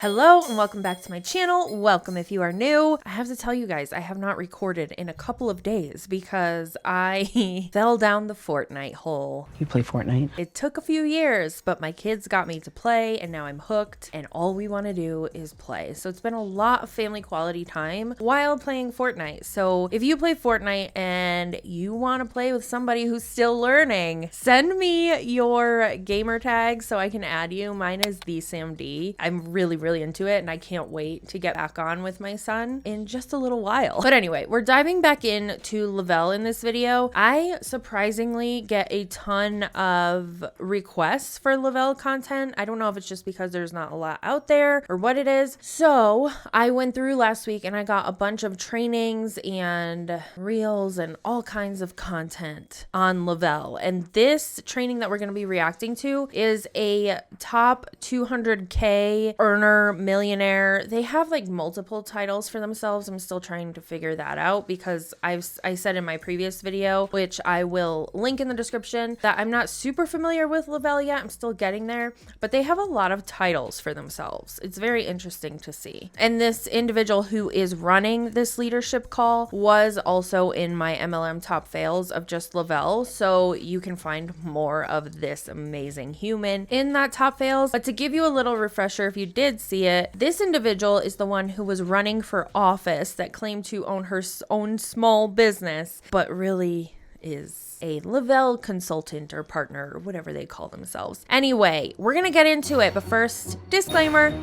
Hello and welcome back to my channel. Welcome if you are new. I have to tell you guys, I have not recorded in a couple of days because I fell down the Fortnite hole. You play Fortnite? It took a few years, but my kids got me to play and now I'm hooked and all we want to do is play. So it's been a lot of family quality time while playing Fortnite. So if you play Fortnite and you want to play with somebody who's still learning, send me your gamer tag so I can add you. Mine is TheSamD. I'm really into it and I can't wait to get back on with my son in just a little while. But anyway, we're diving back into Le-Vel in this video. I surprisingly get a ton of requests for Le-Vel content. I don't know if it's just because there's not a lot out there or what it is. So I went through last week and I got a bunch of trainings and reels and all kinds of content on Le-Vel. And this training that we're going to be reacting to is a top 200K earner millionaire. They have like multiple titles for themselves. I'm still trying to figure that out because I said in my previous video, which I will link in the description, that I'm not super familiar with Le-Vel yet. I'm still getting there, but they have a lot of titles for themselves. It's very interesting to see. And this individual who is running this leadership call was also in my MLM Top Fails of just Le-Vel. So you can find more of this amazing human in that Top Fails. But to give you a little refresher, if you did see it, this individual is the one who was running for office that claimed to own her own small business, but really is a Le-Vel consultant or partner or whatever they call themselves. Anyway, we're gonna get into it, but first, disclaimer.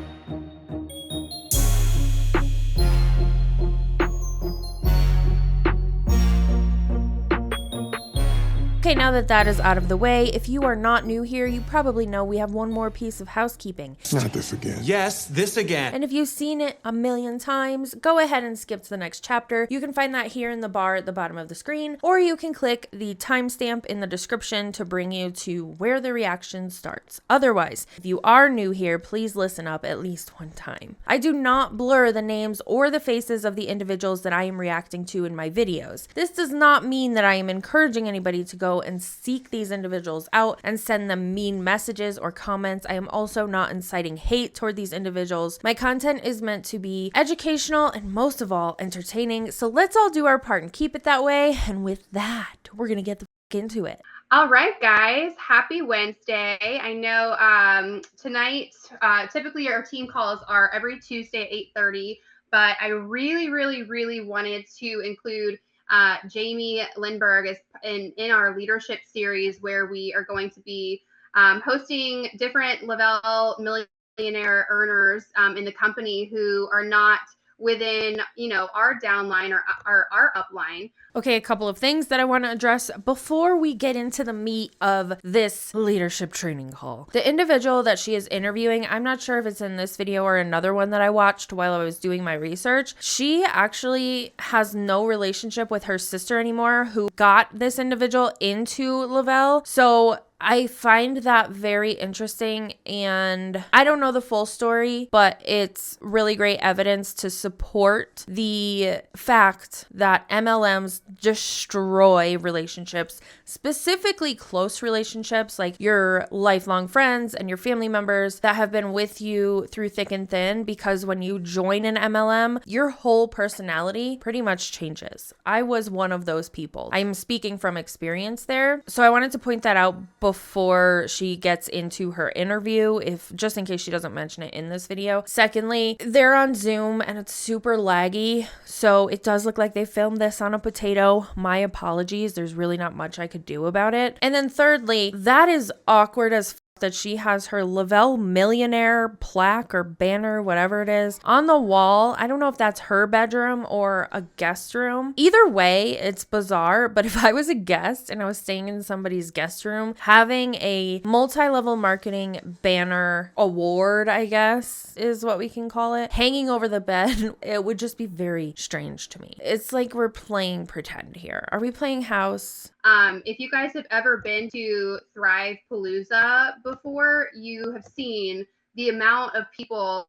Okay, now that that is out of the way, if you are not new here, you probably know we have one more piece of housekeeping. Not this again. Yes, this again. And if you've seen it a million times, go ahead and skip to the next chapter. You can find that here in the bar at the bottom of the screen, or you can click the timestamp in the description to bring you to where the reaction starts. Otherwise, if you are new here, please listen up at least one time. I do not blur the names or the faces of the individuals that I am reacting to in my videos. This does not mean that I am encouraging anybody to go and seek these individuals out and send them mean messages or comments. I am also not inciting hate toward these individuals. My content is meant to be educational and most of all entertaining. So let's all do our part and keep it that way. And with that, we're gonna get the fuck into it. All right, guys, happy Wednesday. I know tonight, typically our team calls are every Tuesday at 8:30, but I really wanted to include Jamie Lindbergh is in our leadership series where we are going to be hosting different Le-Vel millionaire earners in the company who are not within, our downline or our upline. Okay, a couple of things that I want to address before we get into the meat of this leadership training call. The individual that she is interviewing, I'm not sure if it's in this video or another one that I watched while I was doing my research. She actually has no relationship with her sister anymore who got this individual into Le-Vel. So I find that very interesting, and I don't know the full story, but it's really great evidence to support the fact that MLMs destroy relationships, specifically close relationships like your lifelong friends and your family members that have been with you through thick and thin, because when you join an MLM, your whole personality pretty much changes. I was one of those people. I'm speaking from experience there. So I wanted to point that out before she gets into her interview, if just in case she doesn't mention it in this video. Secondly, they're on Zoom and it's super laggy, so it does look like they filmed this on a potato. My apologies. There's really not much I could do about it. And then thirdly, that is awkward as that she has her Le-Vel millionaire plaque or banner, whatever it is, on the wall. I don't know if that's her bedroom or a guest room. Either way, it's bizarre, but if I was a guest and I was staying in somebody's guest room, having a multi-level marketing banner award, I guess is what we can call it, hanging over the bed, it would just be very strange to me. It's like we're playing pretend here. Are we playing house? If you guys have ever been to Thrive Palooza before, you have seen the amount of people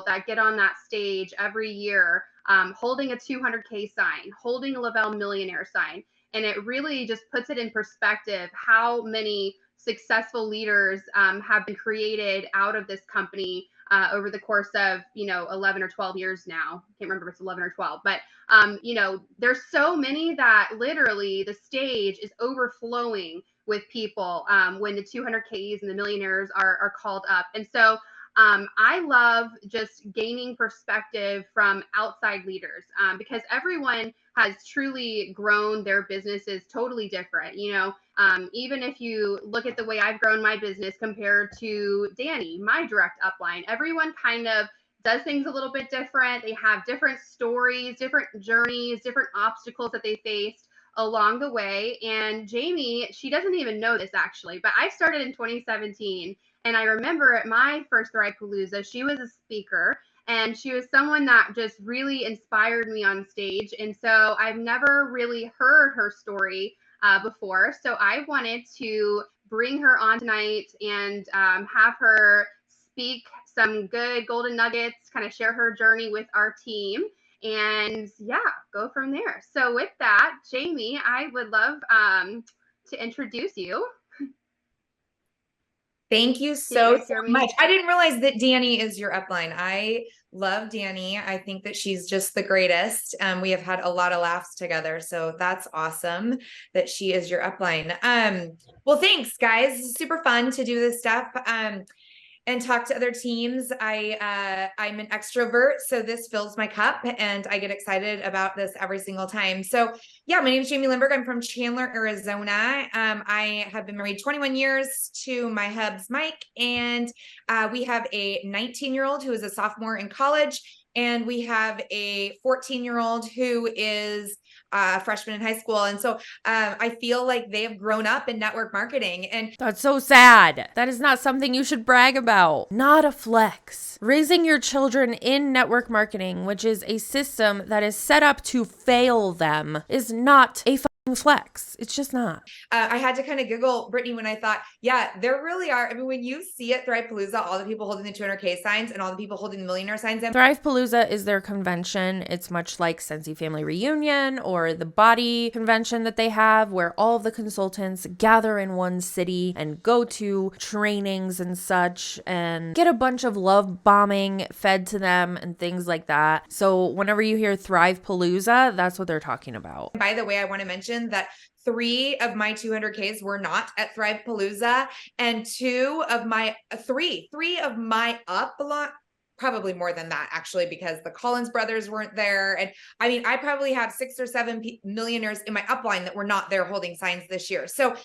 that get on that stage every year, holding a 200K sign, holding a Le-Vel millionaire sign. And it really just puts it in perspective how many successful leaders have been created out of this company over the course of, 11 or 12 years now. I can't remember if it's 11 or 12, but, there's so many that literally the stage is overflowing with people when the 200Ks and the millionaires are called up. And so I love just gaining perspective from outside leaders because everyone has truly grown their businesses totally different. Even if you look at the way I've grown my business compared to Danny, my direct upline, everyone kind of does things a little bit different. They have different stories, different journeys, different obstacles that they faced along the way. And Jamie, she doesn't even know this actually, but I started in 2017. And I remember at my first Thrive-Palooza, she was a speaker and she was someone that just really inspired me on stage. And so I've never really heard her story before. So I wanted to bring her on tonight and have her speak some good golden nuggets, kind of share her journey with our team. And yeah, go from there. So with that, Jamie, I would love to introduce you. Thank you Can you so, guys so hear me? much. I didn't realize that Danny is your upline. I love Danny. I think that she's just the greatest. We have had a lot of laughs together. So that's awesome that she is your upline. Well, thanks guys. It's super fun to do this stuff. And talk to other teams. I'm an extrovert, so this fills my cup and I get excited about this every single time. So yeah, my name is Jamie Lindbergh. I'm from Chandler, Arizona. I have been married 21 years to my hubs, Mike, and we have a 19-year-old who is a sophomore in college. And we have a 14-year-old who is a freshman in high school. And so I feel like they have grown up in network marketing. And That's so sad. That is not something you should brag about. Not a flex. Raising your children in network marketing, which is a system that is set up to fail them, is not a flex. It's just not. I had to kind of giggle, Brittany, when I thought, yeah, there really are. I mean, when you see at Thrive-Palooza, all the people holding the 200K signs and all the people holding the millionaire signs. Thrive-Palooza is their convention. It's much like Sensi Family Reunion or the Body convention that they have, where all of the consultants gather in one city and go to trainings and such and get a bunch of love bombing fed to them and things like that. So whenever you hear Thrive-Palooza, that's what they're talking about. By the way, I want to mention that 3 of my 200Ks were not at Thrive-Palooza, and 3 of my upline, probably more than that actually, because the Collins brothers weren't there. And I mean, I probably have 6 or 7 millionaires in my upline that were not there holding signs this year. So,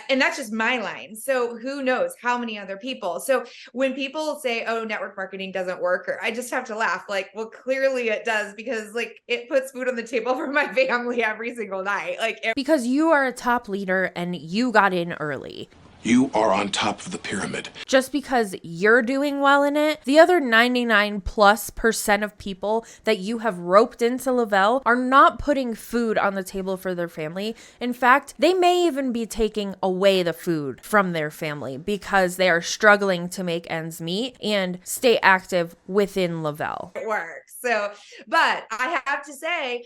and that's just my line. So who knows how many other people. So when people say, oh, network marketing doesn't work, or I just have to laugh like, well, clearly it does, because like it puts food on the table for my family every single night. Because you are a top leader and you got in early. You are on top of the pyramid. Just because you're doing well in it, the other 99+% of people that you have roped into Le-Vel are not putting food on the table for their family. In fact, they may even be taking away the food from their family because they are struggling to make ends meet and stay active within Le-Vel. It works. So, but I have to say,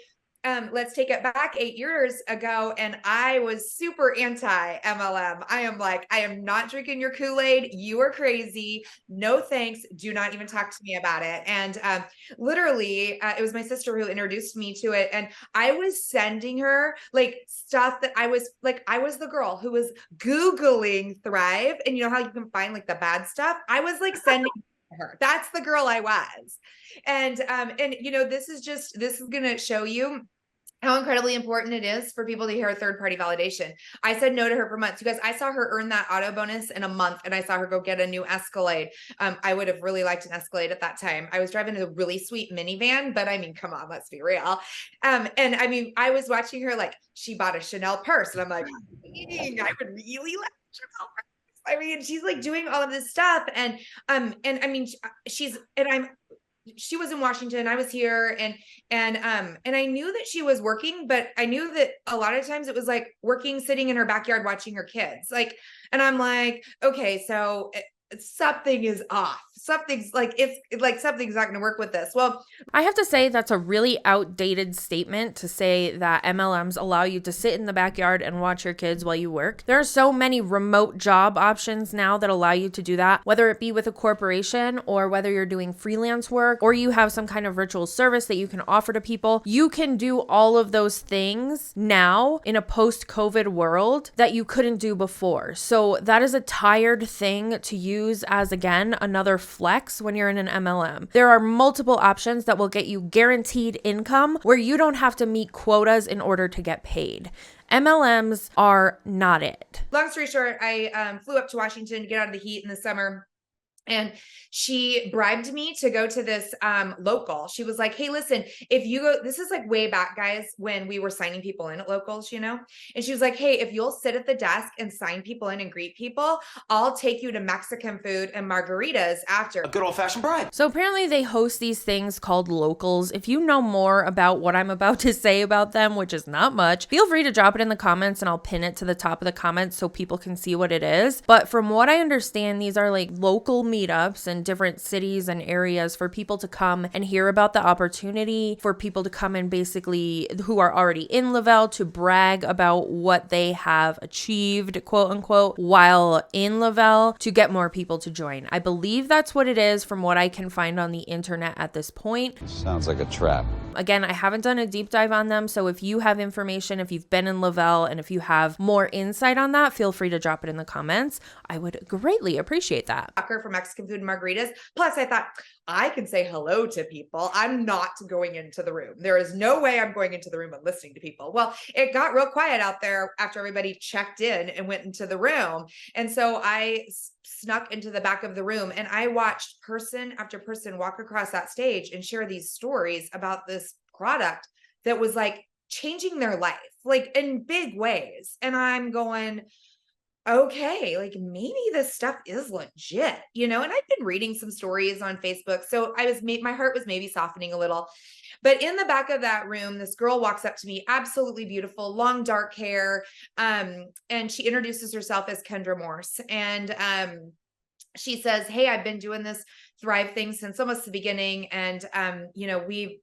let's take it back 8 years ago, and I was super anti-MLM. I am like, I am not drinking your Kool-Aid. You are crazy. No thanks. Do not even talk to me about it. And literally, it was my sister who introduced me to it, and I was sending her like stuff that I was the girl who was Googling Thrive, and you know how you can find like the bad stuff? I was like sending her. That's the girl I was. And you know, this is going to show you how incredibly important it is for people to hear third-party validation. I said no to her for months. You guys, I saw her earn that auto bonus in a month, and I saw her go get a new Escalade. I would have really liked an Escalade at that time. I was driving a really sweet minivan, but I mean, come on, let's be real. And I mean, I was watching her, like, she bought a Chanel purse, and I'm like, I would really like Chanel purse. I mean, she's like doing all of this stuff. And I mean, she was in Washington, I was here, and I knew that she was working, but I knew that a lot of times it was like working, sitting in her backyard, watching her kids. Like, and I'm like, okay, so something is off. something's like, it's like something's not going to work with this. Well, I have to say that's a really outdated statement to say that MLMs allow you to sit in the backyard and watch your kids while you work. There are so many remote job options now that allow you to do that, whether it be with a corporation or whether you're doing freelance work or you have some kind of virtual service that you can offer to people. You can do all of those things now in a post-COVID world that you couldn't do before. So that is a tired thing to use as, again, another flex when you're in an MLM. There are multiple options that will get you guaranteed income where you don't have to meet quotas in order to get paid. MLMs are not it. Long story short, I flew up to Washington to get out of the heat in the summer. And she bribed me to go to this local. She was like, hey, listen, if you go, this is like way back, guys, when we were signing people in at locals, you know? And she was like, hey, if you'll sit at the desk and sign people in and greet people, I'll take you to Mexican food and margaritas after. A good old-fashioned bribe. So apparently they host these things called locals. If you know more about what I'm about to say about them, which is not much, feel free to drop it in the comments and I'll pin it to the top of the comments so people can see what it is. But from what I understand, these are like local meetups in different cities and areas for people to come and hear about the opportunity, for people to come and basically who are already in Le-Vel to brag about what they have achieved, quote unquote, while in Le-Vel to get more people to join. I believe that's what it is from what I can find on the internet at this point. Sounds like a trap. Again, I haven't done a deep dive on them, so if you have information, if you've been in Le-Vel, and if you have more insight on that, feel free to drop it in the comments. I would greatly appreciate that. For Mexican food and margaritas. Plus, I thought I can say hello to people. I'm not going into the room. There is no way I'm going into the room and listening to people. Well, it got real quiet out there after everybody checked in and went into the room. And so I snuck into the back of the room and I watched person after person walk across that stage and share these stories about this product that was like changing their life, like in big ways. And I'm going, okay, like maybe this stuff is legit, you know, and I've been reading some stories on Facebook. So my heart was maybe softening a little, but in the back of that room, this girl walks up to me, absolutely beautiful, long, dark hair. And she introduces herself as Kendra Morse. And, she says, hey, I've been doing this Thrive thing since almost the beginning. And, you know, we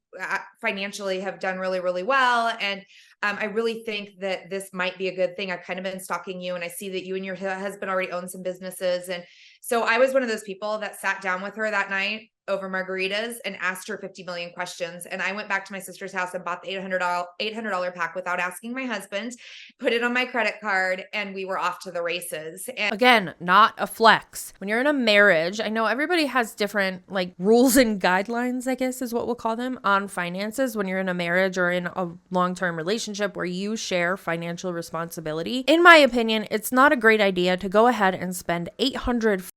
financially have done really, really well. And I really think that this might be a good thing. I've kind of been stalking you and I see that you and your husband already own some businesses. And so I was one of those people that sat down with her that night over margaritas and asked her 50 million questions. And I went back to my sister's house and bought the $800 pack without asking my husband, put it on my credit card, and we were off to the races. And again, not a flex. When you're in a marriage, I know everybody has different like rules and guidelines, I guess is what we'll call them, on finances when you're in a marriage or in a long-term relationship where you share financial responsibility. In my opinion, it's not a great idea to go ahead and spend $800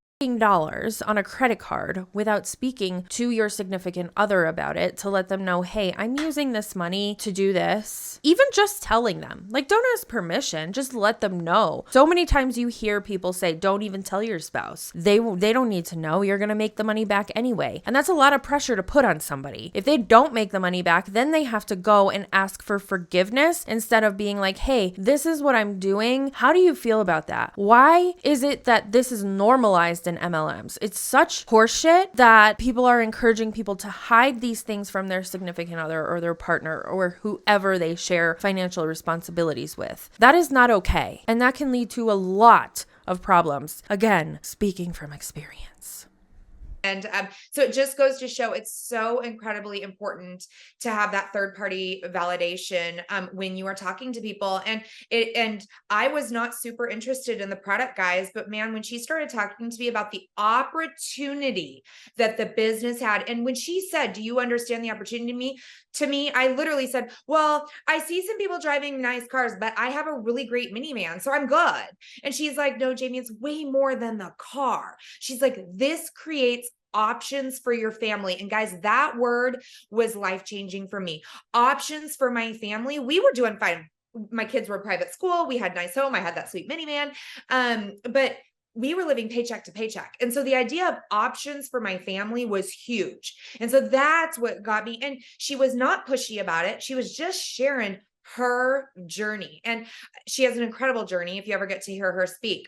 on a credit card without speaking to your significant other about it to let them know, hey, I'm using this money to do this. Even just telling them, like, don't ask permission, just let them know. So many times you hear people say, don't even tell your spouse. They don't need to know. You're going to make the money back anyway. And that's a lot of pressure to put on somebody. If they don't make the money back, then they have to go and ask for forgiveness instead of being like, hey, this is what I'm doing. How do you feel about that? Why is it that this is normalized in MLMs? It's such horseshit that people are encouraging people to hide these things from their significant other or their partner or whoever they share financial responsibilities with. That is not okay. And that can lead to a lot of problems. Again, speaking from experience. And so it just goes to show it's so incredibly important to have that third party validation when you are talking to people. And I was not super interested in the product, guys, but man, when she started talking to me about the opportunity that the business had, and when she said, do you understand the opportunity to me, I literally said, well, I see some people driving nice cars, but I have a really great minivan, so I'm good. And she's like, no, Jamie, it's way more than the car. She's like, this creates options for your family. And guys, that word was life-changing for me. Options for my family. We were doing fine. My kids were private school. We had a nice home. I had that sweet minivan. But we were living paycheck to paycheck. And so the idea of options for my family was huge. And so that's what got me. And she was not pushy about it. She was just sharing her journey. And she has an incredible journey if you ever get to hear her speak.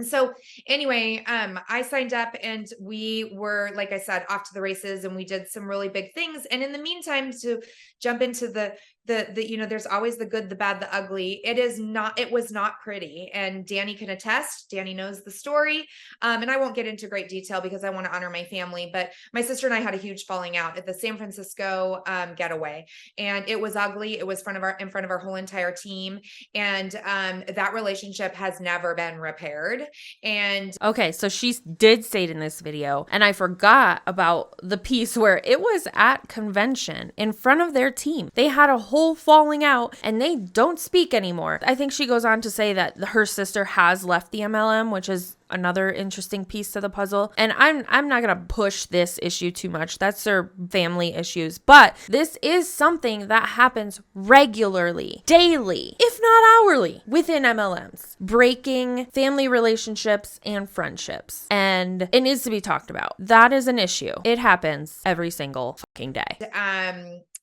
So anyway, I signed up and we were, like I said, off to the races, and we did some really big things. And in the meantime, to jump into the, there's always the good, the bad, the ugly. It was not pretty. And Danny can attest. Danny knows the story. And I won't get into great detail because I want to honor my family, but my sister and I had a huge falling out at the San Francisco getaway, and it was ugly. It was in front of our whole entire team. And that relationship has never been repaired. And okay, so she did say it in this video, and I forgot about the piece where it was at convention in front of their team. They had a whole falling out and they don't speak anymore. I think she goes on to say that her sister has left the MLM, which is another interesting piece to the puzzle. And I'm not going to push this issue too much. That's their family issues. But this is something that happens regularly, daily, if not hourly, within MLMs. Breaking family relationships and friendships. And it needs to be talked about. That is an issue. It happens every single fucking day.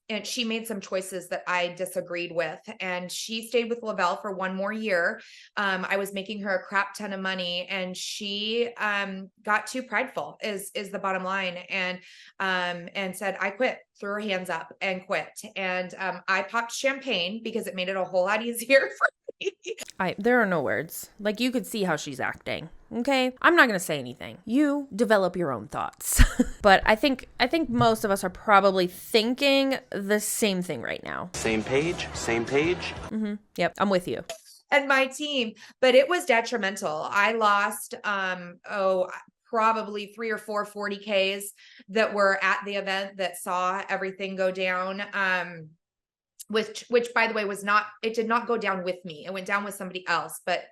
And she made some choices that I disagreed with, and she stayed with Le-Vel for one more year. I was making her a crap ton of money, and she got too prideful is the bottom line, and said, I quit, threw her hands up and quit. And I popped champagne because it made it a whole lot easier for me. There are no words. Like, you could see how she's acting. Okay, I'm not going to say anything. You develop your own thoughts. But I think most of us are probably thinking the same thing right now. Same page, same page. Mm-hmm. Yep, I'm with you. And my team, but it was detrimental. I lost, probably 3 or 4 40Ks that were at the event that saw everything go down. Which by the way it did not go down with me. It went down with somebody else, but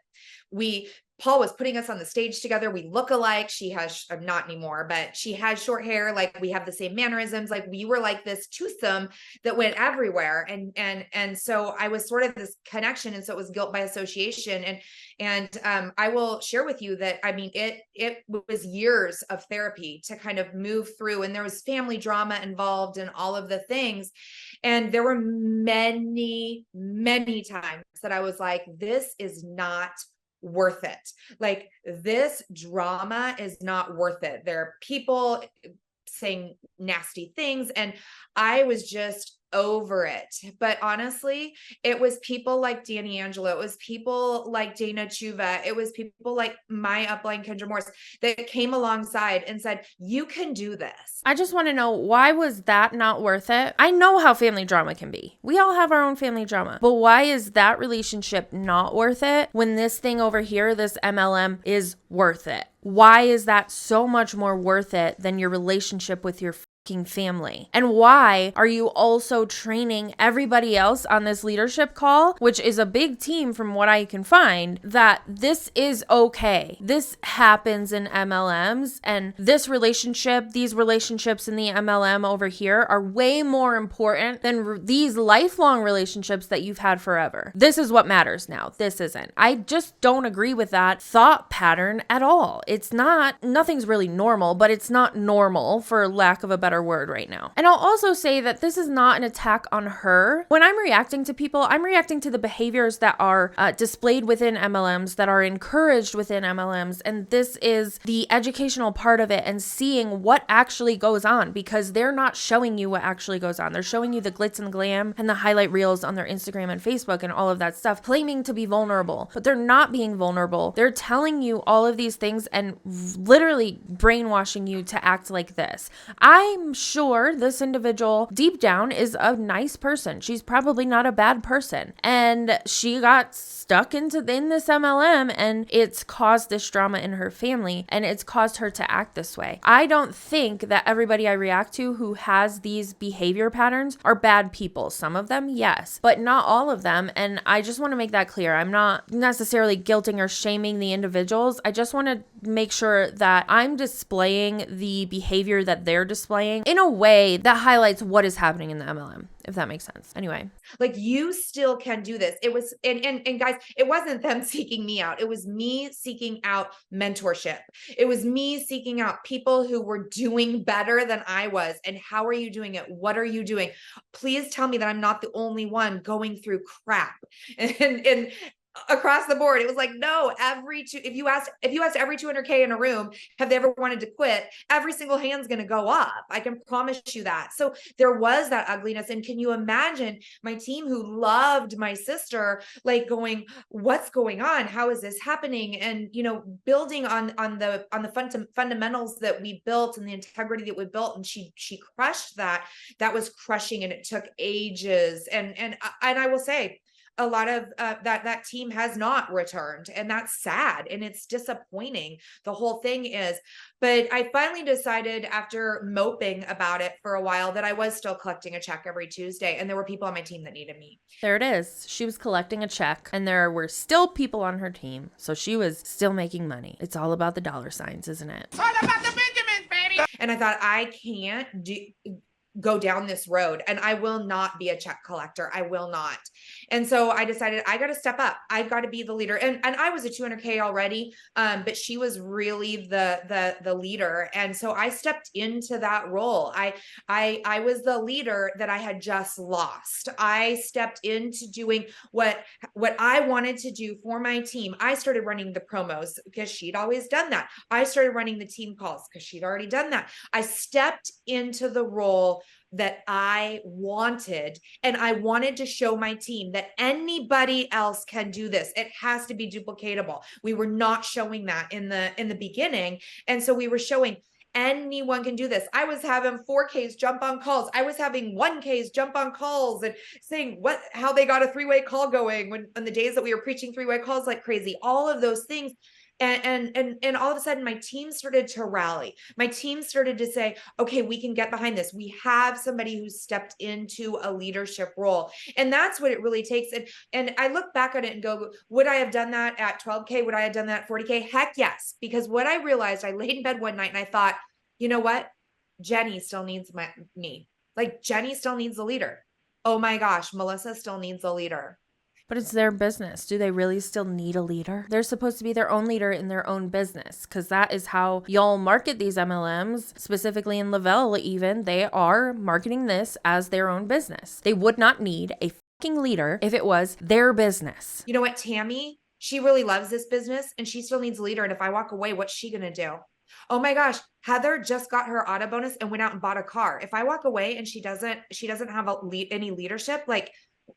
Paul was putting us on the stage together. We look alike. She has, not anymore, but she has short hair. Like, we have the same mannerisms. Like, we were like this twosome that went everywhere. And so I was sort of this connection. And so it was guilt by association. And I will share with you that, I mean, it was years of therapy to kind of move through, and there was family drama involved and all of the things. And there were many, many times that I was like, this is not worth it. Like, this drama is not worth it. There are people saying nasty things, and I was just over it. But honestly, it was people like Danny Angelo. It was people like Dana Chuva. It was people like my upline Kendra Morse that came alongside and said, you can do this. I just want to know, why was that not worth it? I know how family drama can be. We all have our own family drama. But why is that relationship not worth it when this thing over here, this MLM, is worth it? Why is that so much more worth it than your relationship with your family? And why are you also training everybody else on this leadership call, which is a big team from what I can find, that this is okay? This happens in MLMs, and these relationships in the MLM over here are way more important than these lifelong relationships that you've had forever. This is what matters now. This isn't. I just don't agree with that thought pattern at all. Nothing's really normal, but it's not normal, for lack of a better word, right now. And I'll also say that this is not an attack on her. When I'm reacting to people, I'm reacting to the behaviors that are displayed within MLMs, that are encouraged within MLMs. And this is the educational part of it, and seeing what actually goes on, because they're not showing you what actually goes on. They're showing you the glitz and glam and the highlight reels on their Instagram and Facebook and all of that stuff, claiming to be vulnerable, but they're not being vulnerable. They're telling you all of these things and literally brainwashing you to act like this. I'm sure this individual deep down is a nice person. She's probably not a bad person. And she got stuck in this MLM, and it's caused this drama in her family, and it's caused her to act this way. I don't think that everybody I react to who has these behavior patterns are bad people. Some of them, yes, but not all of them. And I just want to make that clear. I'm not necessarily guilting or shaming the individuals. I just want to make sure that I'm displaying the behavior that they're displaying in a way that highlights what is happening in the MLM, if that makes sense. Anyway. Like, you still can do this. It was, and guys, it wasn't them seeking me out. It was me seeking out mentorship. It was me seeking out people who were doing better than I was. And how are you doing it? What are you doing? Please tell me that I'm not the only one going through crap. And across the board. It was like, no, if you asked every 200K in a room, have they ever wanted to quit? Every single hand's going to go up. I can promise you that. So there was that ugliness. And can you imagine my team who loved my sister, like going, what's going on? How is this happening? And, building on the fundamentals that we built and the integrity that we built. And she crushed that. That was crushing. And it took ages. And I will say, a lot of that team has not returned, and that's sad and it's disappointing. The whole thing is, but I finally decided after moping about it for a while that I was still collecting a check every Tuesday, and there were people on my team that needed me. There it is. She was collecting a check and there were still people on her team. So she was still making money. It's all about the dollar signs, isn't it? It's all about the Benjamins, baby. And I thought, I can't go down this road, and I will not be a check collector. I will not. And so I decided I got to step up. I've got to be the leader. And I was a 200K already. But she was really the leader. And so I stepped into that role. I was the leader that I had just lost. I stepped into doing what I wanted to do for my team. I started running the promos because she'd always done that. I started running the team calls because she'd already done that. I stepped into the role that I wanted, and I wanted to show my team that anybody else can do this. It has to be duplicatable. We were not showing that in the beginning, and so we were showing anyone can do this. I was having 4Ks jump on calls. I was having 1Ks jump on calls and saying how they got a 3-way call going on the days that we were preaching 3-way calls like crazy. All of those things. And all of a sudden my team started to rally. My team started to say, okay, we can get behind this. We have somebody who stepped into a leadership role. And that's what it really takes. And I look back at it and go, would I have done that at 12K? Would I have done that at 40K? Heck yes. Because what I realized, I laid in bed one night and I thought, you know what? Jenny still needs me. Like, Jenny still needs a leader. Oh my gosh, Melissa still needs a leader. But it's their business. Do they really still need a leader? They're supposed to be their own leader in their own business, because that is how y'all market these MLMs, specifically in Le-Vel even. They are marketing this as their own business. They would not need a fucking leader if it was their business. You know what, Tammy? She really loves this business and she still needs a leader. And if I walk away, what's she going to do? Oh my gosh, Heather just got her auto bonus and went out and bought a car. If I walk away and she doesn't have any leadership, like,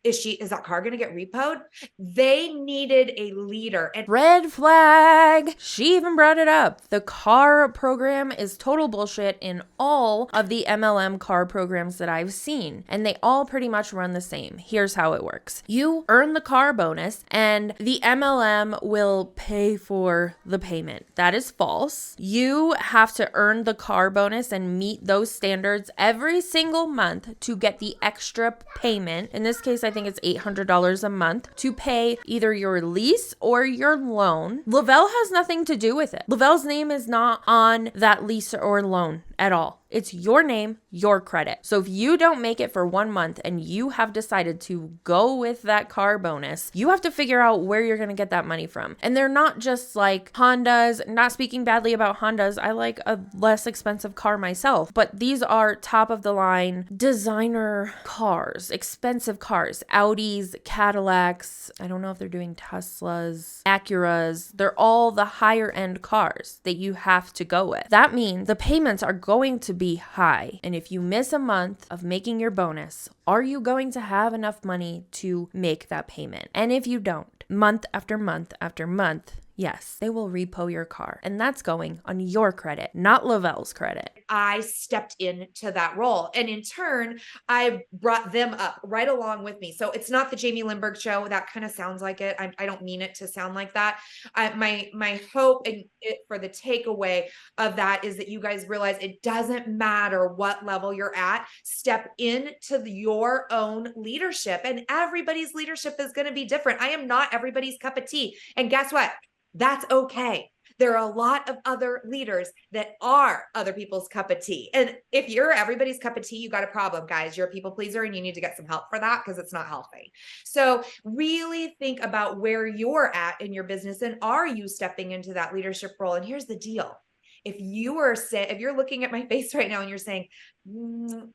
is that car going to get repoed? They needed a leader. And red flag. She even brought it up. The car program is total bullshit in all of the MLM car programs that I've seen. And they all pretty much run the same. Here's how it works. You earn the car bonus and the MLM will pay for the payment. That is false. You have to earn the car bonus and meet those standards every single month to get the extra payment. In this case, I think it's $800 a month to pay either your lease or your loan. Le-Vel has nothing to do with it. Le-Vel's name is not on that lease or loan at all. It's your name, your credit. So if you don't make it for 1 month and you have decided to go with that car bonus, you have to figure out where you're going to get that money from. And they're not just like Hondas. Not speaking badly about Hondas. I like a less expensive car myself, but these are top of the line designer cars, expensive cars, Audis, Cadillacs. I don't know if they're doing Teslas, Acuras. They're all the higher end cars that you have to go with. That means the payments are going to be high. And if you miss a month of making your bonus, are you going to have enough money to make that payment? And if you don't, month after month after month, yes, they will repo your car. And that's going on your credit, not Le-Vel's credit. I stepped into that role. And in turn, I brought them up right along with me. So it's not the Jamie Lindbergh show. That kind of sounds like it. I don't mean it to sound like that. My hope and for the takeaway of that is that you guys realize it doesn't matter what level you're at. Step into your own leadership, and everybody's leadership is going to be different. I am not everybody's cup of tea. And guess what? That's okay. There are a lot of other leaders that are other people's cup of tea. And if you're everybody's cup of tea, you got a problem, guys. You're a people pleaser and you need to get some help for that because it's not healthy. So really think about where you're at in your business and are you stepping into that leadership role? And here's the deal. If you're looking at my face right now and you're saying,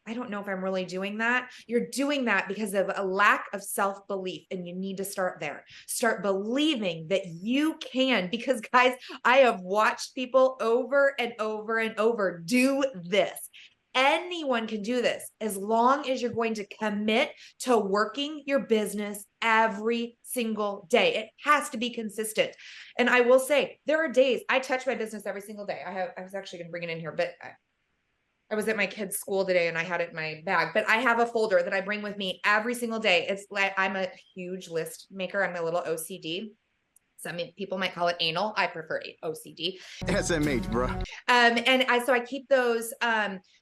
I don't know if I'm really doing that. You're doing that because of a lack of self-belief, and you need to start there. Start believing that you can, because guys, I have watched people over and over and over do this. Anyone can do this as long as you're going to commit to working your business every single day. It has to be consistent. And I will say, there are days I touch my business every single day. I was actually going to bring it in here, but I was at my kid's school today and I had it in my bag, but I have a folder that I bring with me every single day. It's like, I'm a huge list maker. I'm a little OCD. Some people might call it anal. I prefer OCD. SMH, bro. So I keep those,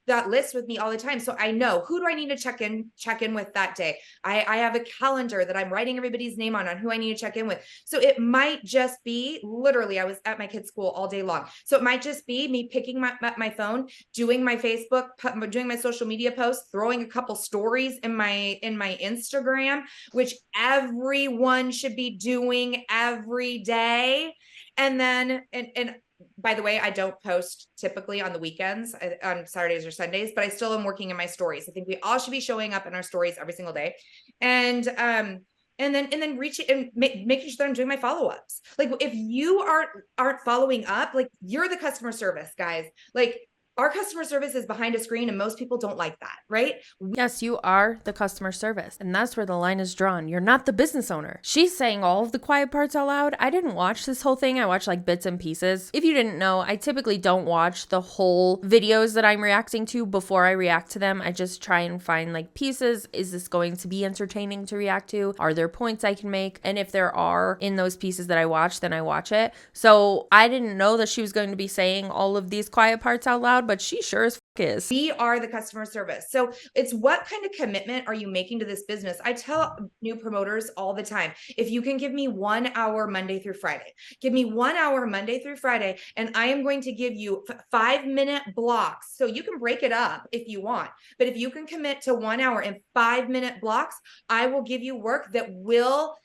that list with me all the time. So I know, who do I need to check in with that day? I have a calendar that I'm writing everybody's name on who I need to check in with. So it might just be, literally, I was at my kid's school all day long. So it might just be me picking my phone, doing my Facebook, doing my social media posts, throwing a couple stories in my Instagram, which everyone should be doing every day. And then, and by the way, I don't post typically on the weekends, on Saturdays or Sundays, but I still am working in my stories. I think we all should be showing up in our stories every single day. And then reaching and making sure that I'm doing my follow-ups. Like, if you aren't following up, like, you're the customer service, guys. Like, our customer service is behind a screen, and most people don't like that, right? Yes, you are the customer service, and that's where the line is drawn. You're not the business owner. She's saying all of the quiet parts out loud. I didn't watch this whole thing. I watched like bits and pieces. If you didn't know, I typically don't watch the whole videos that I'm reacting to before I react to them. I just try and find like pieces. Is this going to be entertaining to react to? Are there points I can make? And if there are in those pieces that I watch, then I watch it. So I didn't know that she was going to be saying all of these quiet parts out loud, but she sure as is. We are the customer service. So it's, what kind of commitment are you making to this business? I tell new promoters all the time, if you can give me 1 hour Monday through Friday, give me 1 hour Monday through Friday, and I am going to give you 5-minute blocks. So you can break it up if you want, but if you can commit to 1 hour and 5-minute blocks, I will give you work that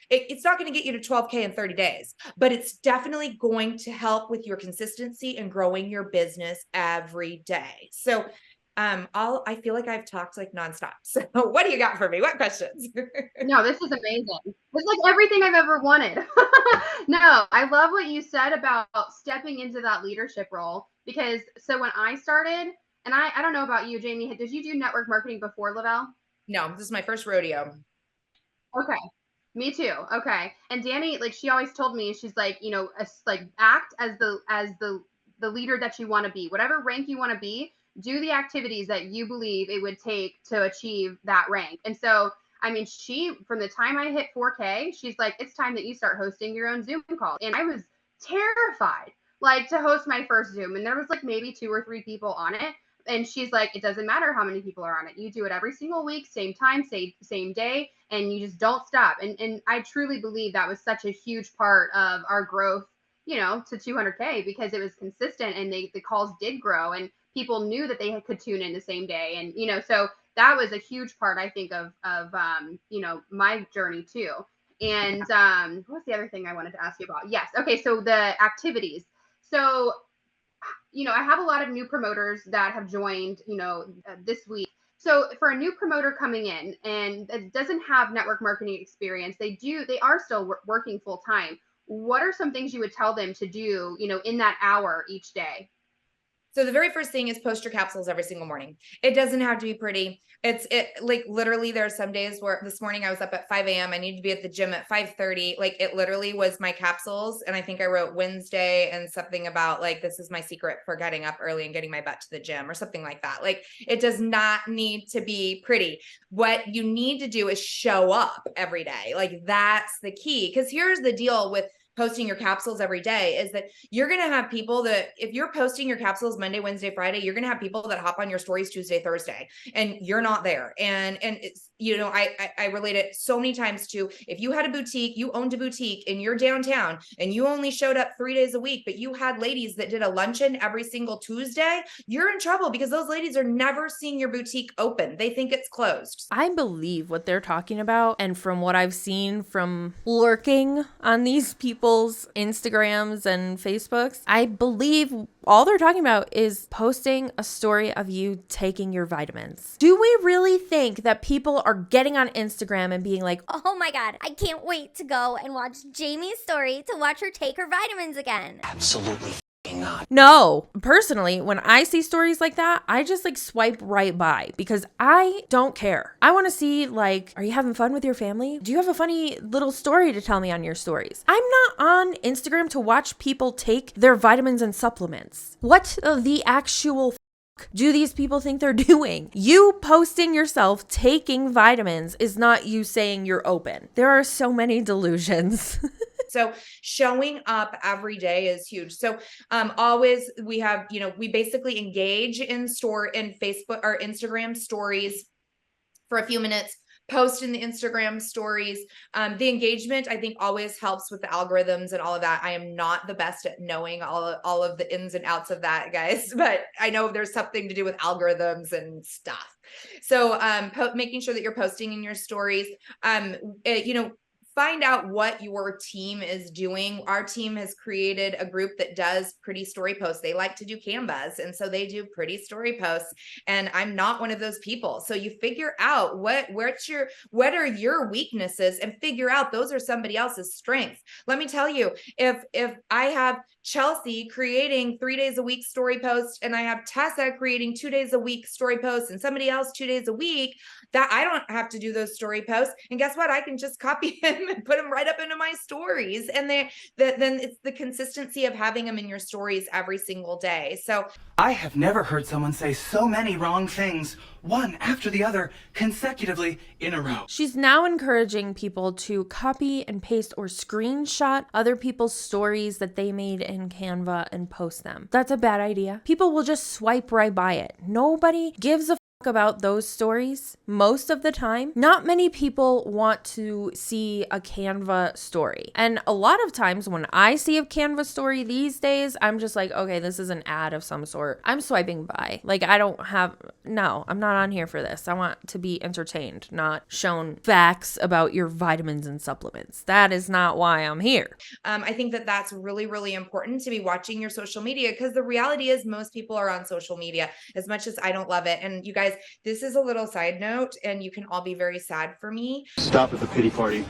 it's not going to get you to 12K in 30 days, but it's definitely going to help with your consistency and growing your business every day. So I feel like I've talked like nonstop. So what do you got for me? What questions? No, this is amazing. It's like everything I've ever wanted. No, I love what you said about stepping into that leadership role, because so when I started, and I don't know about you, Jamie, did you do network marketing before Le-Vel? No, this is my first rodeo. Okay. Me too. Okay. And Danny, like, she always told me, she's like, like, act as the leader that you want to be, whatever rank you want to be, do the activities that you believe it would take to achieve that rank. And so, I mean, from the time I hit 4K, she's like, it's time that you start hosting your own Zoom call. And I was terrified, like, to host my first Zoom. And there was like maybe 2 or 3 people on it. And she's like, it doesn't matter how many people are on it. You do it every single week, same time, same day, and you just don't stop. And I truly believe that was such a huge part of our growth, to 200K, because it was consistent, and the calls did grow, and people knew that they could tune in the same day. And, so that was a huge part, I think, of my journey too. And what's the other thing I wanted to ask you about? Yes. Okay. So the activities. So, I have a lot of new promoters that have joined, this week. So for a new promoter coming in and that doesn't have network marketing experience, they are still working full time. What are some things you would tell them to do, in that hour each day? So the very first thing is post your capsules every single morning. It doesn't have to be pretty. Like, literally, there are some days where this morning I was up at 5 a.m. I needed to be at the gym at 5:30. Like, it literally was my capsules. And I think I wrote Wednesday and something about like, this is my secret for getting up early and getting my butt to the gym or something like that. Like, it does not need to be pretty. What you need to do is show up every day. Like, that's the key. Because here's the deal with posting your capsules every day, is that you're going to have people that, if you're posting your capsules Monday, Wednesday, Friday, you're going to have people that hop on your stories Tuesday, Thursday, and you're not there. And it's, I relate it so many times to, if you had a boutique, you owned a boutique and you're downtown and you only showed up 3 days a week, but you had ladies that did a luncheon every single Tuesday, you're in trouble, because those ladies are never seeing your boutique open. They think it's closed. I believe what they're talking about. And from what I've seen from lurking on these people people's Instagrams and Facebooks, I believe all they're talking about is posting a story of you taking your vitamins. Do we really think that people are getting on Instagram and being like, oh my God, I can't wait to go and watch Jamie's story to watch her take her vitamins again? Absolutely not. no? Personally, when I see stories like that, I just like swipe right by because I don't care. I want to see like, are you having fun with your family? Do you have a funny little story to tell me on your stories? I'm not on Instagram to watch people take their vitamins and supplements. What the actual do these people think they're doing? You posting yourself taking vitamins is not you saying you're open. There are so many delusions. So showing up every day is huge. So always we have, we basically engage in Facebook or Instagram stories for a few minutes, post in the Instagram stories. The engagement, I think, always helps with the algorithms and all of that. I am not the best at knowing all of the ins and outs of that, guys, but I know there's something to do with algorithms and stuff. So making sure that you're posting in your stories, find out what your team is doing. Our team has created a group that does pretty story posts. They like to do Canvas, and so they do pretty story posts. And I'm not one of those people. So you figure out what are your weaknesses and figure out those are somebody else's strengths. Let me tell you, if I have Chelsea creating 3 days a week story posts, and I have Tessa creating 2 days a week story posts, and somebody else 2 days a week, that I don't have to do those story posts. And guess what? I can just copy him and put them right up into my stories. And then it's the consistency of having them in your stories every single day. So I have never heard someone say so many wrong things, one after the other, consecutively in a row. She's now encouraging people to copy and paste or screenshot other people's stories that they made in Canva and post them. That's a bad idea. People will just swipe right by it. Nobody gives a about those stories most of the time. Not many people want to see a Canva story. And a lot of times when I see a Canva story these days, I'm just like, okay, this is an ad of some sort. I'm swiping by. Like I'm not on here for this. I want to be entertained, not shown facts about your vitamins and supplements. That is not why I'm here. I think that that's really, really important to be watching your social media, because the reality is most people are on social media, as much as I don't love it. And you guys, this is a little side note, and you can all be very sad for me. Stop at the pity party.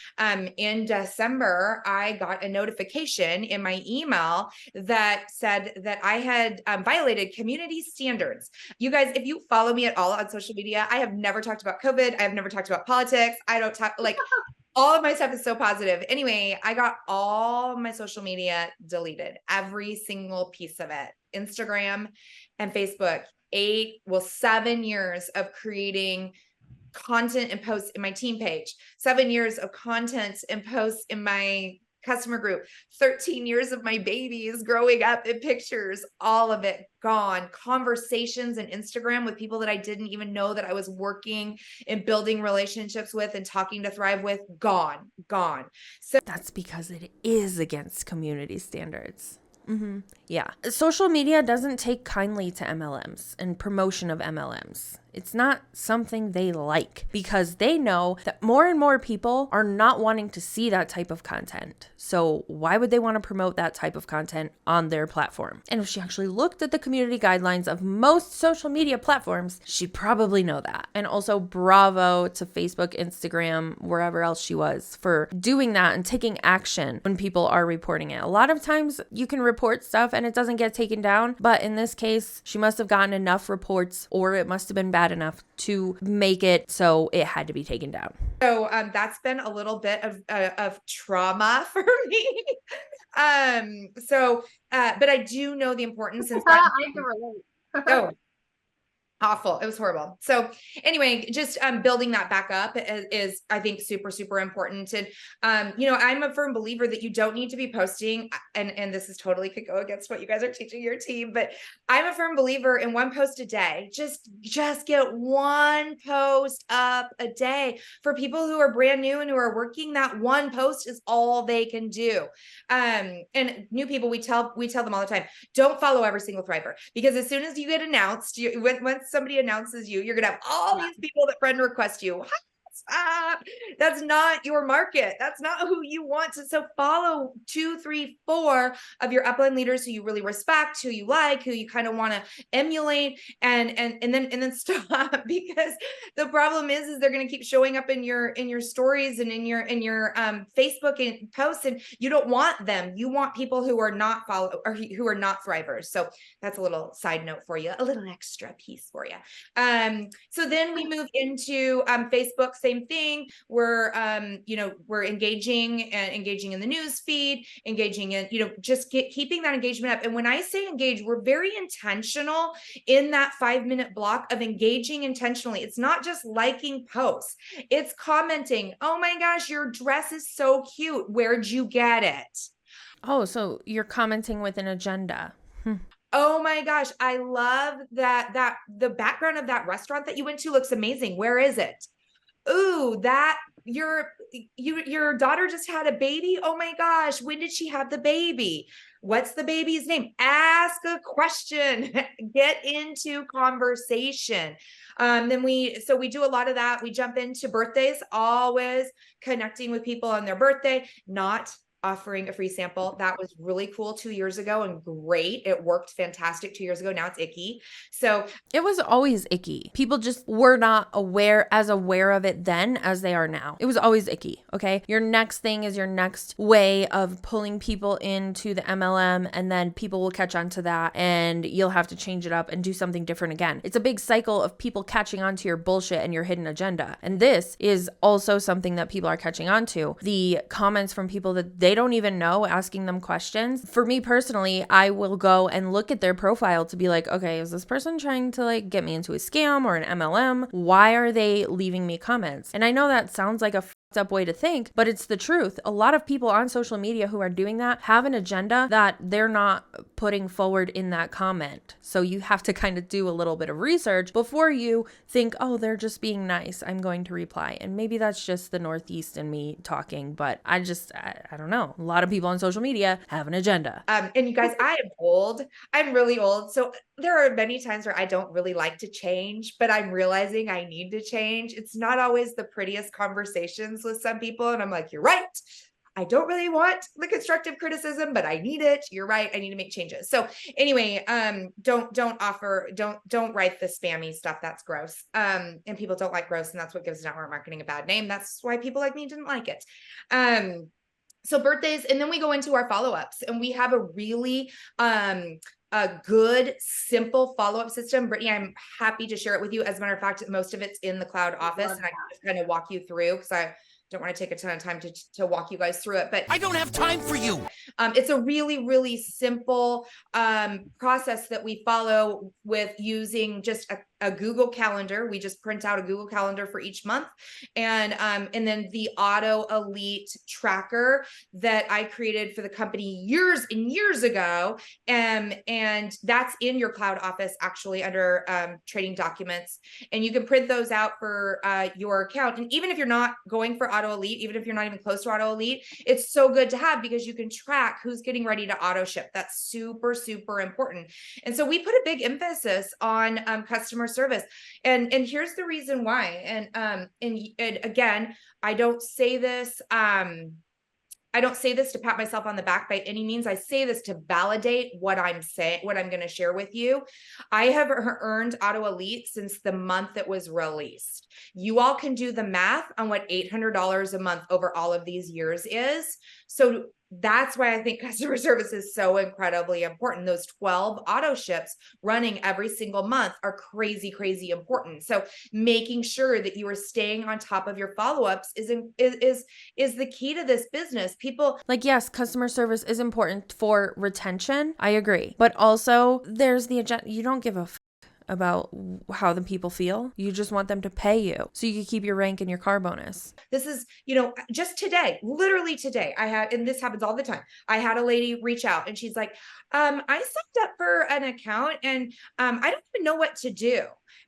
In December, I got a notification in my email that said that I had violated community standards. You guys, if you follow me at all on social media, I have never talked about COVID. I have never talked about politics. I don't talk all of my stuff is so positive. Anyway, I got all my social media deleted, every single piece of it. Instagram and Facebook. 7 years of creating content and posts in my team page, 7 years of content and posts in my customer group, 13 years of my babies growing up in pictures, all of it gone. Conversations and Instagram with people that I didn't even know that I was working and building relationships with and talking to thrive with, gone. So that's because it is against community standards. Yeah. Social media doesn't take kindly to MLMs and promotion of MLMs. It's not something they like because they know that more and more people are not wanting to see that type of content. So why would they want to promote that type of content on their platform? And if she actually looked at the community guidelines of most social media platforms, she'd probably know that. And also bravo to Facebook, Instagram, wherever else she was for doing that and taking action when people are reporting it. A lot of times you can report stuff and it doesn't get taken down. But in this case, she must have gotten enough reports, or it must have been bad enough to make it so it had to be taken down. So that's been a little bit of trauma for me. But I do know the importance. Since I can relate. Oh, awful. It was horrible. So anyway, just building that back up is I think super, super important. And I'm a firm believer that you don't need to be posting, and this is totally could go against what you guys are teaching your team, but I'm a firm believer in one post a day. Just get one post up a day. For people who are brand new and who are working, that one post is all they can do. And new people, we tell them all the time, don't follow every single thriver, because as soon as you get announced, once somebody announces you, you're going to have all these people that friend request you. Stop. That's not your market. That's not who you want to. So follow 2, 3, 4 of your upline leaders who you really respect, who you like, who you kind of want to emulate, and then stop, because the problem is they're going to keep showing up in your stories and in your Facebook and posts, and you don't want them. You want people who are not who are not thrivers. So that's a little side note for you, a little extra piece for you. So then we move into Facebook. Same thing. We're we're engaging in the news feed, engaging in just keeping that engagement up. And when I say engage, we're very intentional in that 5-minute block of engaging intentionally. It's not just liking posts, it's commenting. Oh my gosh, your dress is so cute, where'd you get it? Oh, so you're commenting with an agenda. Oh my gosh, I love that the background of that restaurant that you went to looks amazing. Where is it? Ooh, that your daughter just had a baby. Oh my gosh, when did she have the baby? What's the baby's name? Ask a question. Get into conversation. Then we do a lot of that. We jump into birthdays, always connecting with people on their birthday, not offering a free sample. That was really cool 2 years ago and great. It worked fantastic 2 years ago. Now it's icky. So it was always icky. People just were not aware of it then as they are now. It was always icky. Okay. Your next thing is your next way of pulling people into the MLM, and then people will catch on to that and you'll have to change it up and do something different again. It's a big cycle of people catching on to your bullshit and your hidden agenda. And this is also something that people are catching on to. The comments from people that they don't even know, asking them questions. For me personally, I will go and look at their profile to be like, okay, is this person trying to like get me into a scam or an MLM? Why are they leaving me comments? And I know that sounds like a up way to think, but it's the truth. A lot of people on social media who are doing that have an agenda that they're not putting forward in that comment. So you have to kind of do a little bit of research before you think, oh, they're just being nice, I'm going to reply. And maybe that's just the Northeast in me talking, but I don't know. A lot of people on social media have an agenda. And you guys, I am old. I'm really old. So there are many times where I don't really like to change, but I'm realizing I need to change. It's not always the prettiest conversations with some people. And I'm like, you're right. I don't really want the constructive criticism, but I need it. You're right. I need to make changes. So anyway, don't write the spammy stuff. That's gross. And people don't like gross. And that's what gives network marketing a bad name. That's why people like me didn't like it. So birthdays, and then we go into our follow-ups, and we have a really, a good, simple follow-up system. Brittany, I'm happy to share it with you. As a matter of fact, most of it's in the cloud office, and I can just kind of walk you through because I don't want to take a ton of time to walk you guys through it, but I don't have time for you. It's a really, really simple process that we follow with using just a Google Calendar. We just print out a Google Calendar for each month, and then the Auto Elite tracker that I created for the company years and years ago, and that's in your cloud office actually under trading documents, and you can print those out for your account. And even if you're not going for Auto Elite, even if you're not even close to Auto Elite, it's so good to have because you can track who's getting ready to auto ship. That's super, super important. And so we put a big emphasis on customer service. And here's the reason why. And again, I don't say this to pat myself on the back by any means. I say this to validate what I'm saying, what I'm going to share with you. I have earned Auto Elite since the month it was released. You all can do the math on what $800 a month over all of these years is. So that's why I think customer service is so incredibly important. Those 12 auto ships running every single month are crazy, crazy important. So making sure that you are staying on top of your follow-ups is the key to this business. People like, yes, customer service is important for retention. I agree. But also there's the agenda. You don't give a about how the people feel. You just want them to pay you so you can keep your rank and your car bonus. This is, just today, literally today, and this happens all the time. I had a lady reach out and she's like, I signed up for an account and I don't even know what to do.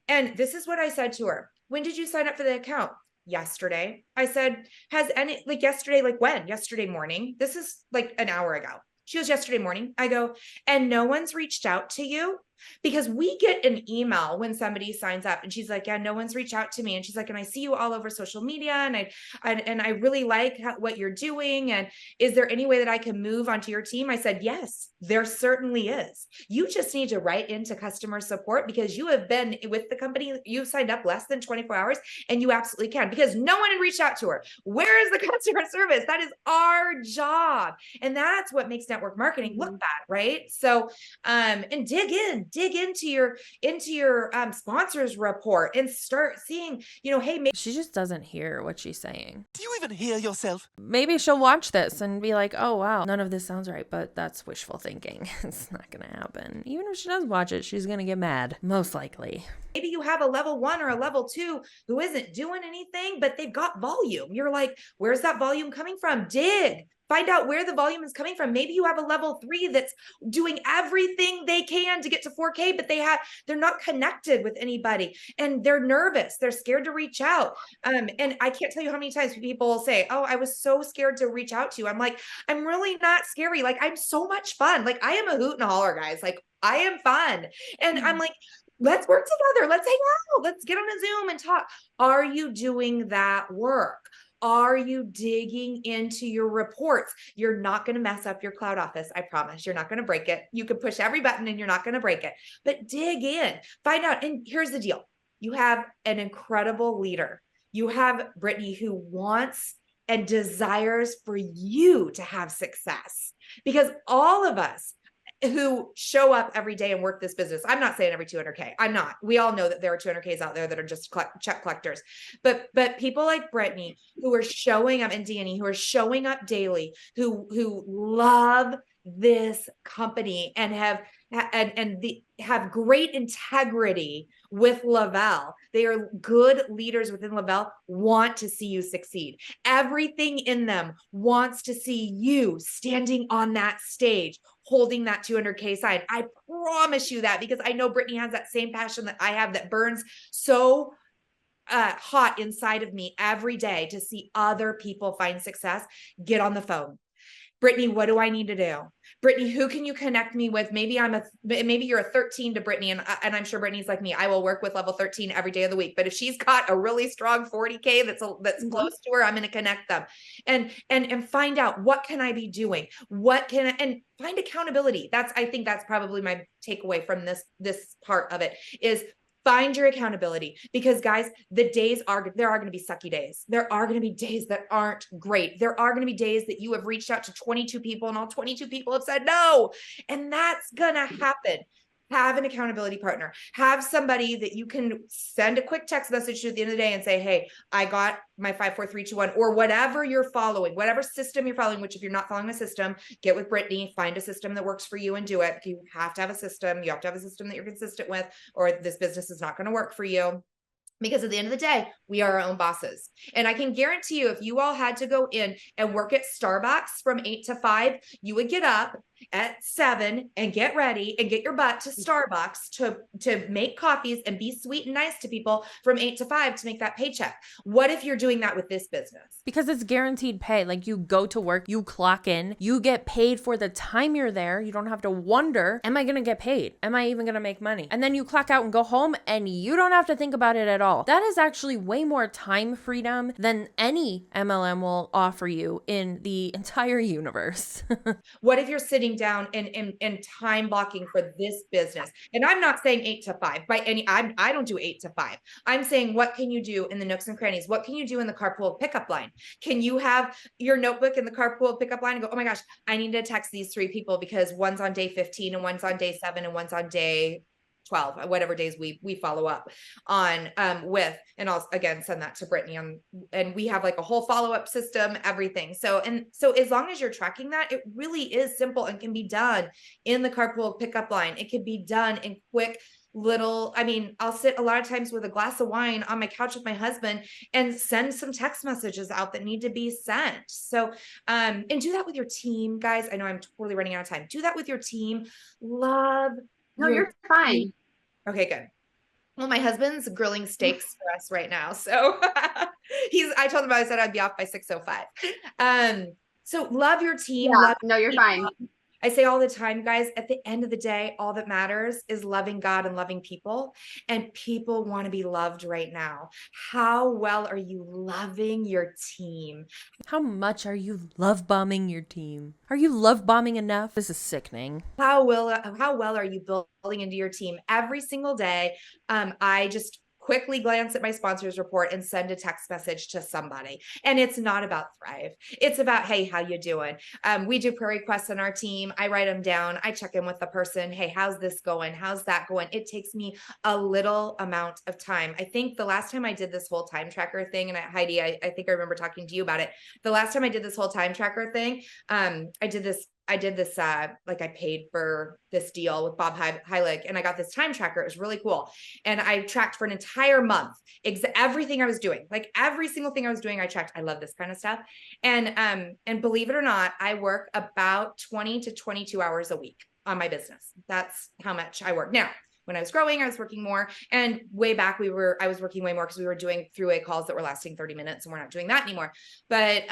And this is what I said to her. When did you sign up for the account? Yesterday. I said, yesterday, when? Yesterday morning. This is like an hour ago. She goes, yesterday morning. I go, and no one's reached out to you? because we get an email when somebody signs up and she's like, yeah, no one's reached out to me. And she's like, and I see you all over social media and I really like what you're doing. And is there any way that I can move onto your team? I said, yes, there certainly is. You just need to write into customer support because you have been with the company. You've signed up less than 24 hours and you absolutely can, because no one had reached out to her. Where is the customer service? That is our job. And that's what makes network marketing look bad, right? So, and dig into your sponsors report and start seeing, hey, maybe She just doesn't hear what she's saying. Do you even hear yourself? Maybe she'll watch this and be like, oh, wow, none of this sounds right, but that's wishful thinking. It's not going to happen. Even if she does watch it, she's going to get mad, most likely. maybe you have a level 1 or a level 2 who isn't doing anything, but they've got volume. You're like, where's that volume coming from? Dig. Find out where the volume is coming from. Maybe you have a level 3 that's doing everything they can to get to 4K, but they're not connected with anybody and they're nervous. They're scared to reach out. And I can't tell you how many times people will say, oh, I was so scared to reach out to you. I'm like, I'm really not scary. Like, I'm so much fun. Like, I am a hoot and a holler, guys. Like, I am fun. And I'm like, let's work together. Let's hang out. Let's get on a Zoom and talk. Are you doing that work? Are you digging into your reports? You're not going to mess up your cloud office. I promise. You're not going to break it. You can push every button and you're not going to break it, but dig in, find out. And here's the deal. You have an incredible leader. You have Brittany who wants and desires for you to have success, because all of us who show up every day and work this business. I'm not saying every 200K. I'm not. We all know that there are 200Ks out there that are just check collectors. But people like Brittany who are showing up, and Danny, who are showing up daily, who love this company and have great integrity with Le-Vel. They are good leaders within Le-Vel, want to see you succeed. Everything in them wants to see you standing on that stage, holding that 200K sign. I promise you that, because I know Brittany has that same passion that I have, that burns so hot inside of me every day to see other people find success. Get on the phone. Brittany, what do I need to do? Brittany, who can you connect me with? Maybe you're a 13 to Brittany, and I'm sure Brittany's like me. I will work with level 13 every day of the week. But if she's got a really strong 40K that's close to her, I'm going to connect them and find out, what can I be doing? And find accountability. I think that's probably my takeaway from this part of it is find your accountability, because guys, there are going to be sucky days. There are going to be days that aren't great. There are going to be days that you have reached out to 22 people and all 22 people have said no. And that's going to happen. Have an accountability partner. Have somebody that you can send a quick text message to at the end of the day and say, hey, I got my 5, 4, 3, 2, 1, or whatever you're following, whatever system you're following, which if you're not following a system, get with Brittany, find a system that works for you and do it. You have to have a system. You have to have a system that you're consistent with, or this business is not going to work for you. Because at the end of the day, we are our own bosses. And I can guarantee you, if you all had to go in and work at Starbucks from 8 to 5, you would get up at 7 and get ready and get your butt to Starbucks to make coffees and be sweet and nice to people from 8 to 5 to make that paycheck. What if you're doing that with this business? Because it's guaranteed pay. Like, you go to work, you clock in, you get paid for the time you're there. You don't have to wonder, am I going to get paid? Am I even going to make money? And then you clock out and go home and you don't have to think about it at all. That is actually way more time freedom than any MLM will offer you in the entire universe. What if you're sitting down and time blocking for this business? And I'm not saying 8 to 5 by any, I don't do 8 to 5. I'm saying, what can you do in the nooks and crannies? What can you do in the carpool pickup line? Can you have your notebook in the carpool pickup line and go, oh my gosh, I need to text these 3 people because one's on day 15 and one's on day 7 and one's on day 12, whatever days we follow up on with, and I'll again send that to Brittany and we have like a whole follow-up system, everything. So as long as you're tracking that, it really is simple and can be done in the carpool pickup line. It can be done in quick little, I'll sit a lot of times with a glass of wine on my couch with my husband and send some text messages out that need to be sent. So, and do that with your team, guys. I know I'm totally running out of time. Do that with your team. No, you're fine. Okay, good. Well, my husband's grilling steaks for us right now. So I told him, I said I'd be off by 6:05. So love your team. Yeah, no, you're fine. I say all the time, guys, at the end of the day, all that matters is loving God and loving people. And people want to be loved right now. How well are you loving your team? How much are you love bombing your team? Are you love bombing enough? This is sickening. How well are you building into your team every single day? I just quickly glance at my sponsors report and send a text message to somebody. And it's not about Thrive. It's about, hey, how you doing? We do prayer requests on our team. I write them down. I check in with the person. Hey, how's this going? How's that going? It takes me a little amount of time. I think the last time I did this whole time tracker thing, and Heidi, I think I remember talking to you about it. The last time I did this whole time tracker thing, I did this, like I paid for this deal with Bob Heilig, and I got this time tracker. It was really cool. And I tracked for an entire month, everything I was doing, like every single thing I was doing, I tracked. I love this kind of stuff. And believe it or not, I work about 20 to 22 hours a week on my business. That's how much I work. Now, when I was growing, I was working more, and way back I was working way more because we were doing three-way calls that were lasting 30 minutes, and we're not doing that anymore. But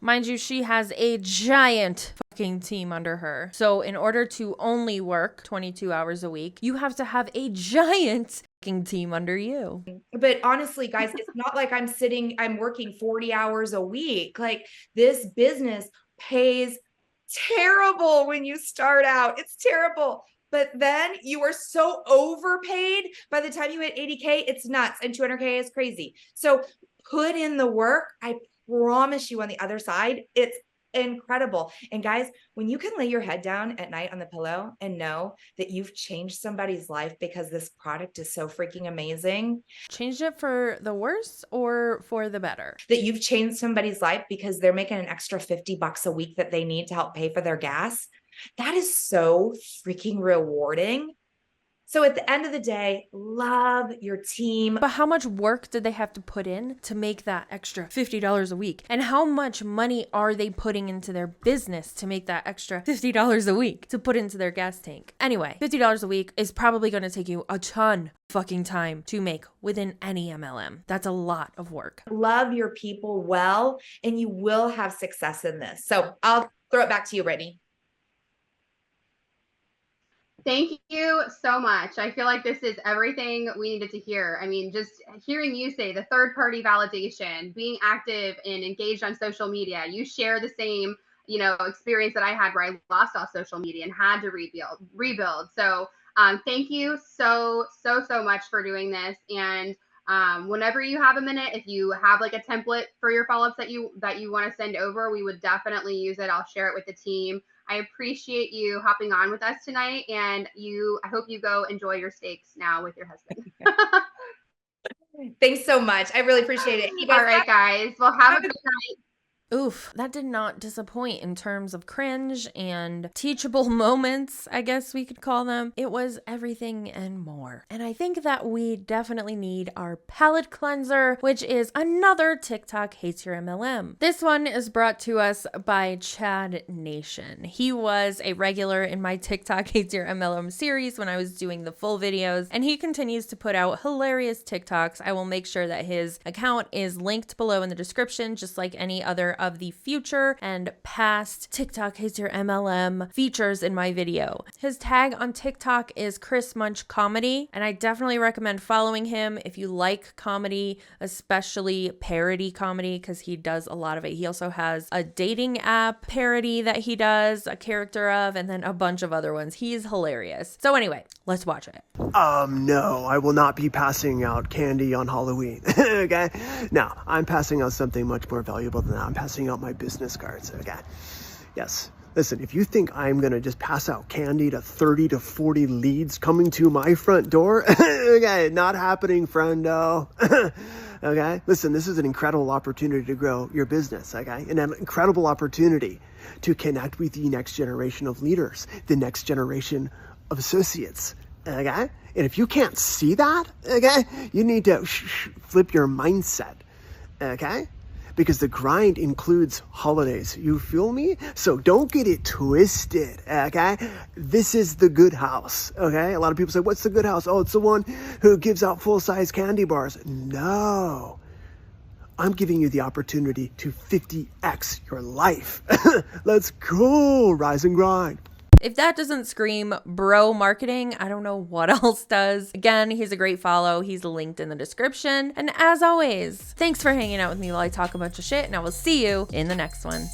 mind you, she has a giant fucking team under her. So in order to only work 22 hours a week, you have to have a giant fucking team under you. But honestly, guys, it's not like I'm working 40 hours a week. Like, this business pays terrible when you start out. It's terrible. But then you are so overpaid by the time you hit 80K, it's nuts. And 200K is crazy. So put in the work. I promise you on the other side, it's incredible. And guys, when you can lay your head down at night on the pillow and know that you've changed somebody's life because this product is so freaking amazing. Changed it for the worse or for the better? That you've changed somebody's life because they're making an extra $50 a week that they need to help pay for their gas. That is so freaking rewarding. So at the end of the day, love your team. But how much work did they have to put in to make that extra $50 a week? And how much money are they putting into their business to make that extra $50 a week to put into their gas tank? Anyway, $50 a week is probably going to take you a ton of fucking time to make within any MLM. That's a lot of work. Love your people well, and you will have success in this. So I'll throw it back to you, Brittany. Thank you so much. I feel like this is everything we needed to hear. I mean, just hearing you say the third-party validation, being active and engaged on social media. You share the same, experience that I had where I lost all social media and had to rebuild. So thank you so much for doing this. And whenever you have a minute, if you have like a template for your follow-ups that you want to send over, we would definitely use it. I'll share it with the team. I appreciate you hopping on with us tonight, and I hope you go enjoy your steaks now with your husband. Thanks so much. I really appreciate it. All right, guys. Well, have a good night. Oof, that did not disappoint in terms of cringe and teachable moments, I guess we could call them. It was everything and more. And I think that we definitely need our palate cleanser, which is another TikTok Hates Your MLM. This one is brought to us by Chad Nation. He was a regular in my TikTok Hates Your MLM series when I was doing the full videos, and he continues to put out hilarious TikToks. I will make sure that his account is linked below in the description, just like any other of the future and past TikTok Hates Your MLM features in my video. His tag on TikTok is Chris Munch Comedy, and I definitely recommend following him if you like comedy, especially parody comedy, because he does a lot of it. He also has a dating app parody that he does a character of, and then a bunch of other ones. He's hilarious. So anyway, let's watch it. No, I will not be passing out candy on Halloween. Okay? No, I'm passing out something much more valuable than that. I'm passing out my business cards. Okay? Yes. Listen, if you think I'm going to just pass out candy to 30 to 40 leads coming to my front door, okay, not happening, friendo. Okay? Listen, this is an incredible opportunity to grow your business, okay? And an incredible opportunity to connect with the next generation of leaders, the next generation of associates, okay? And if you can't see that, okay, you need to flip your mindset, okay? Because the grind includes holidays. You feel me? So don't get it twisted, okay? This is the good house, okay? A lot of people say, what's the good house? Oh, it's the one who gives out full-size candy bars. No. I'm giving you the opportunity to 50x your life. Let's go, rise and grind. If that doesn't scream bro marketing, I don't know what else does. Again, he's a great follow. He's linked in the description. And as always, thanks for hanging out with me while I talk a bunch of shit, and I will see you in the next one.